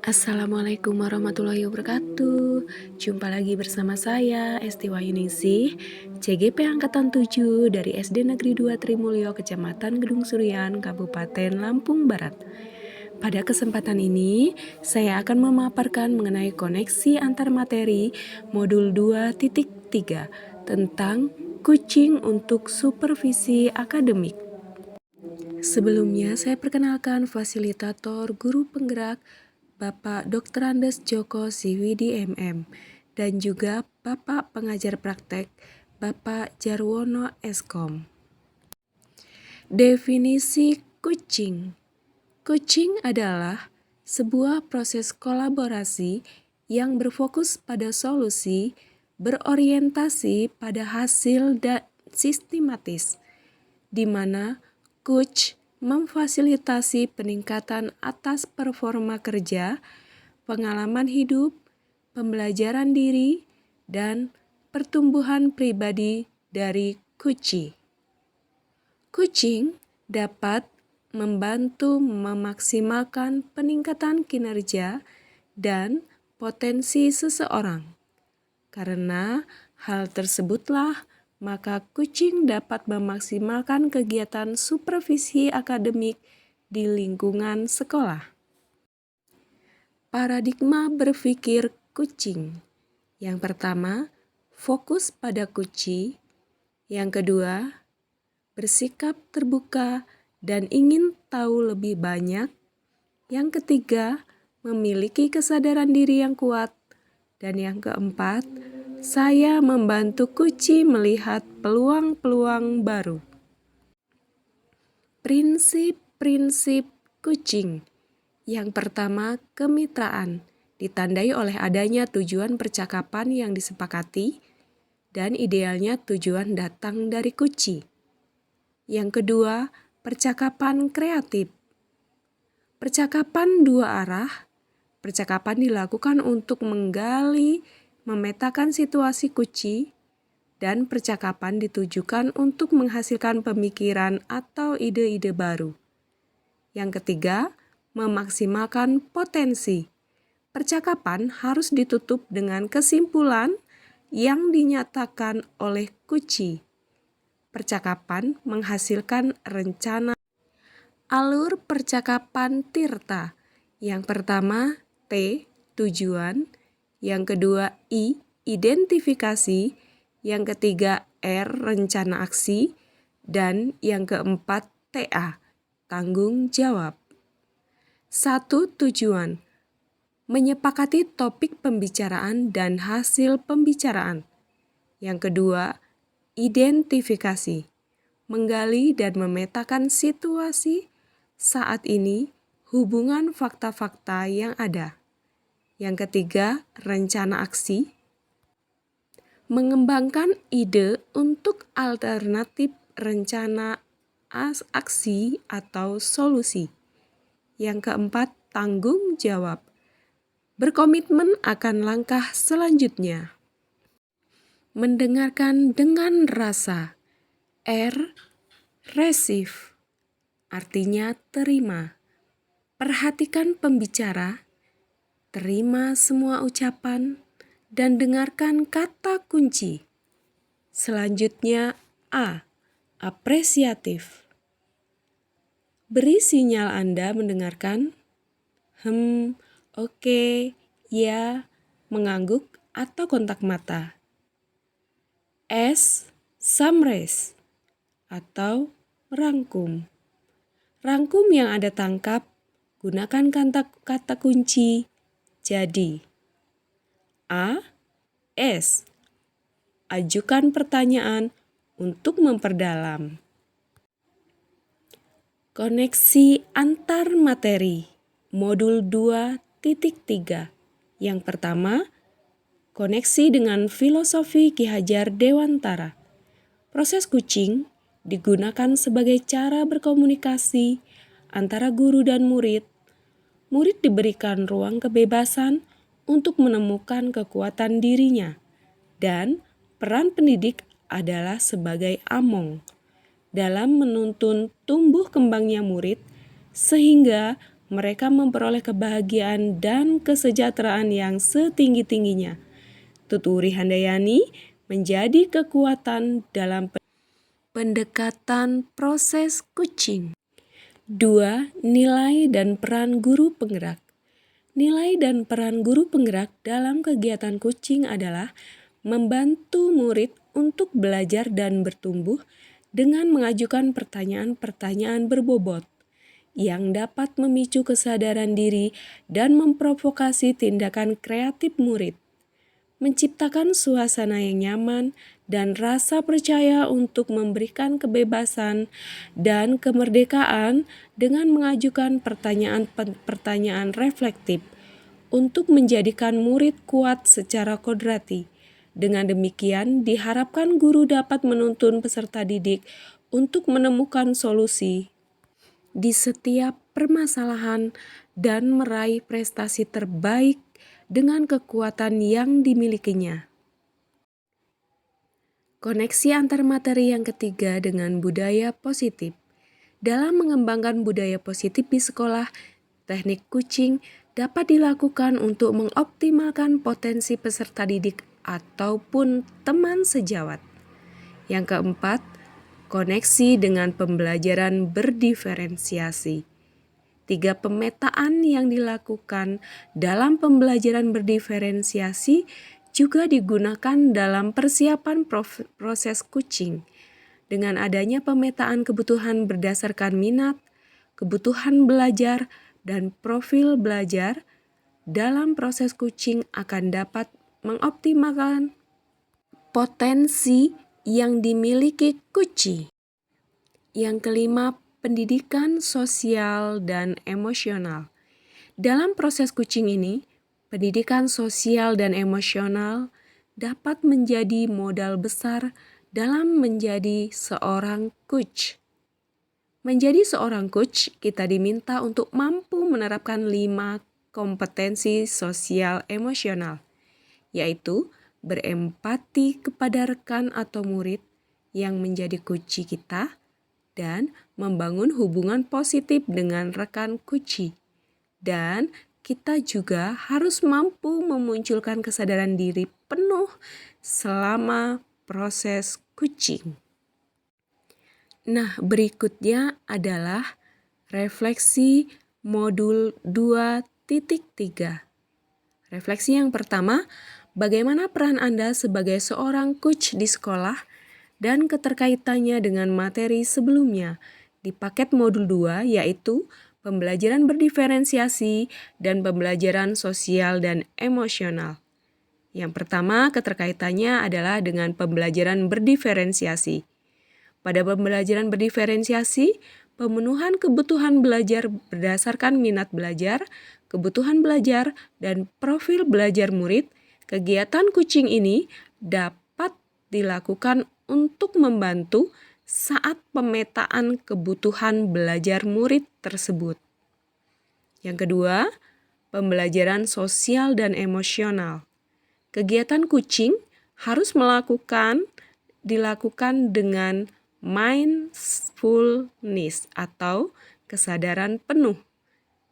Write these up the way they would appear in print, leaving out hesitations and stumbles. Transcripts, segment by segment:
Assalamualaikum warahmatullahi wabarakatuh. Jumpa lagi bersama saya Esti Wahyuningsih, CGP Angkatan 7 dari SD Negeri 2 Trimulyo, Kecamatan Gedung Surian, Kabupaten Lampung Barat. Pada kesempatan ini, saya akan memaparkan mengenai koneksi antar materi modul 2.3 tentang kucing untuk supervisi akademik. Sebelumnya, saya perkenalkan fasilitator guru penggerak Bapak Dr. Andes Joko Siwidi MM dan juga Bapak pengajar praktek Bapak Jarwono Eskom. Definisi kucing. Kucing adalah sebuah proses kolaborasi yang berfokus pada solusi, berorientasi pada hasil dan sistematis, di mana coach memfasilitasi peningkatan atas performa kerja, pengalaman hidup, pembelajaran diri, dan pertumbuhan pribadi dari kucing. Kucing dapat membantu memaksimalkan peningkatan kinerja dan potensi seseorang. Karena hal tersebutlah, maka kucing dapat memaksimalkan kegiatan supervisi akademik di lingkungan sekolah. Paradigma berpikir kucing. Yang pertama, fokus pada kucing. Yang kedua, bersikap terbuka dan ingin tahu lebih banyak. Yang ketiga, memiliki kesadaran diri yang kuat. Dan yang keempat, saya membantu kucing melihat peluang-peluang baru. Prinsip-prinsip kucing. Yang pertama, kemitraan, ditandai oleh adanya tujuan percakapan yang disepakati dan idealnya tujuan datang dari kucing. Yang kedua, percakapan kreatif. Percakapan dua arah. Percakapan dilakukan untuk menggali, memetakan situasi kucing, dan percakapan ditujukan untuk menghasilkan pemikiran atau ide-ide baru. Yang ketiga, memaksimalkan potensi. Percakapan harus ditutup dengan kesimpulan yang dinyatakan oleh kucing. Percakapan menghasilkan rencana. Alur percakapan Tirta. Yang pertama, T, tujuan. Yang kedua, I, identifikasi. Yang ketiga, R, rencana aksi. Dan yang keempat, TA, tanggung jawab. 1. Tujuan. Menyepakati topik pembicaraan dan hasil pembicaraan. Yang kedua, identifikasi. Menggali dan memetakan situasi saat ini, hubungan fakta-fakta yang ada. Yang ketiga, rencana aksi. Mengembangkan ide untuk alternatif rencana aksi atau solusi. Yang keempat, tanggung jawab. Berkomitmen akan langkah selanjutnya. Mendengarkan dengan rasa. R, resif, artinya terima. Perhatikan pembicara, terima semua ucapan, dan dengarkan kata kunci. Selanjutnya A, apresiatif. Beri sinyal Anda mendengarkan. Oke, ya, mengangguk atau kontak mata. S, summarize atau rangkum. Rangkum yang ada tangkap, gunakan kata kunci jadi. A, S, ajukan pertanyaan untuk memperdalam. Koneksi antar materi, modul 2.3. Yang pertama, koneksi dengan filosofi Ki Hajar Dewantara. Proses kucing digunakan sebagai cara berkomunikasi antara guru dan murid. Murid diberikan ruang kebebasan untuk menemukan kekuatan dirinya, dan peran pendidik adalah sebagai among dalam menuntun tumbuh kembangnya murid sehingga mereka memperoleh kebahagiaan dan kesejahteraan yang setinggi-tingginya. Tuturi Handayani menjadi kekuatan dalam pendekatan proses kucing. 2. Nilai dan peran guru penggerak. Nilai dan peran guru penggerak dalam kegiatan kucing adalah membantu murid untuk belajar dan bertumbuh dengan mengajukan pertanyaan-pertanyaan berbobot yang dapat memicu kesadaran diri dan memprovokasi tindakan kreatif murid, menciptakan suasana yang nyaman dan rasa percaya untuk memberikan kebebasan dan kemerdekaan dengan mengajukan pertanyaan-pertanyaan reflektif untuk menjadikan murid kuat secara kodrati. Dengan demikian, diharapkan guru dapat menuntun peserta didik untuk menemukan solusi di setiap permasalahan dan meraih prestasi terbaik dengan kekuatan yang dimilikinya. Koneksi antar materi yang ketiga dengan budaya positif. Dalam mengembangkan budaya positif di sekolah, teknik kucing dapat dilakukan untuk mengoptimalkan potensi peserta didik ataupun teman sejawat. Yang keempat, koneksi dengan pembelajaran berdiferensiasi. 3 pemetaan yang dilakukan dalam pembelajaran berdiferensiasi juga digunakan dalam persiapan proses kucing. Dengan adanya pemetaan kebutuhan berdasarkan minat, kebutuhan belajar, dan profil belajar, dalam proses kucing akan dapat mengoptimalkan potensi yang dimiliki kucing. Yang kelima, pendidikan sosial dan emosional. Dalam proses kucing ini, pendidikan sosial dan emosional dapat menjadi modal besar dalam menjadi seorang coach. Menjadi seorang coach, kita diminta untuk mampu menerapkan 5 kompetensi sosial emosional, yaitu berempati kepada rekan atau murid yang menjadi coach kita, dan membangun hubungan positif dengan rekan kuci. Dan kita juga harus mampu memunculkan kesadaran diri penuh selama proses kucing. Nah, berikutnya adalah refleksi modul 2.3. Refleksi yang pertama, bagaimana peran Anda sebagai seorang coach di sekolah dan keterkaitannya dengan materi sebelumnya di paket modul 2, yaitu pembelajaran berdiferensiasi dan pembelajaran sosial dan emosional. Yang pertama, keterkaitannya adalah dengan pembelajaran berdiferensiasi. Pada pembelajaran berdiferensiasi, pemenuhan kebutuhan belajar berdasarkan minat belajar, kebutuhan belajar, dan profil belajar murid, kegiatan kucing ini dapat dilakukan untuk membantu saat pemetaan kebutuhan belajar murid tersebut. Yang kedua, pembelajaran sosial dan emosional. Kegiatan kucing harus dilakukan dengan mindfulness atau kesadaran penuh.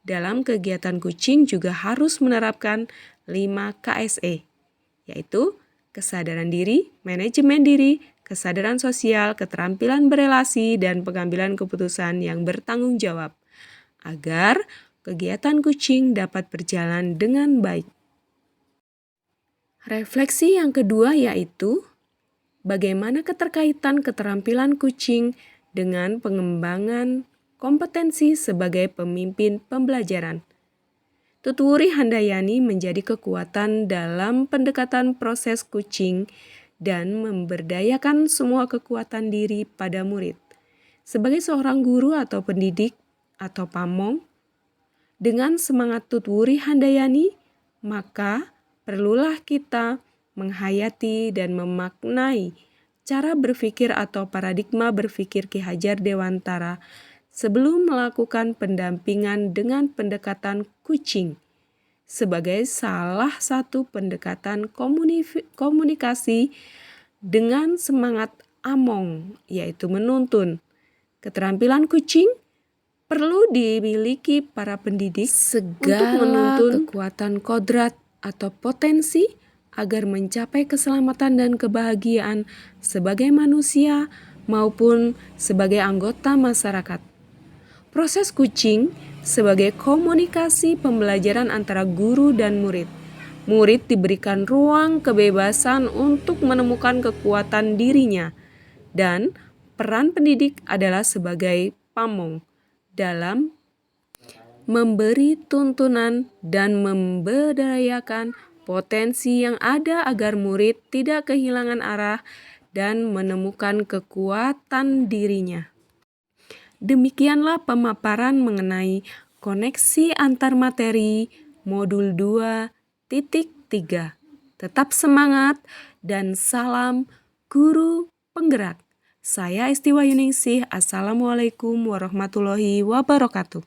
Dalam kegiatan kucing juga harus menerapkan 5 KSE, yaitu kesadaran diri, manajemen diri, kesadaran sosial, keterampilan berelasi, dan pengambilan keputusan yang bertanggung jawab, agar kegiatan kucing dapat berjalan dengan baik. Refleksi yang kedua yaitu bagaimana keterkaitan keterampilan kucing dengan pengembangan kompetensi sebagai pemimpin pembelajaran. Tuturi Handayani menjadi kekuatan dalam pendekatan proses kucing dan memberdayakan semua kekuatan diri pada murid. Sebagai seorang guru atau pendidik atau pamong, dengan semangat Tuturi Handayani, maka perlulah kita menghayati dan memaknai cara berpikir atau paradigma berpikir Ki Hajar Dewantara sebelum melakukan pendampingan dengan pendekatan kucing sebagai salah satu pendekatan komunikasi dengan semangat Among, yaitu menuntun. Keterampilan kucing Perlu dimiliki para pendidik untuk menuntun kekuatan kodrat atau potensi agar mencapai keselamatan dan kebahagiaan sebagai manusia maupun sebagai anggota masyarakat. Proses coaching sebagai komunikasi pembelajaran antara guru dan murid. Murid diberikan ruang kebebasan untuk menemukan kekuatan dirinya, dan peran pendidik adalah sebagai pamong dalam memberi tuntunan dan memberdayakan potensi yang ada agar murid tidak kehilangan arah dan menemukan kekuatan dirinya. Demikianlah pemaparan mengenai koneksi antar materi modul 2.3. Tetap semangat dan salam guru penggerak. Saya Esti Wahyuningsih. Assalamualaikum warahmatullahi wabarakatuh.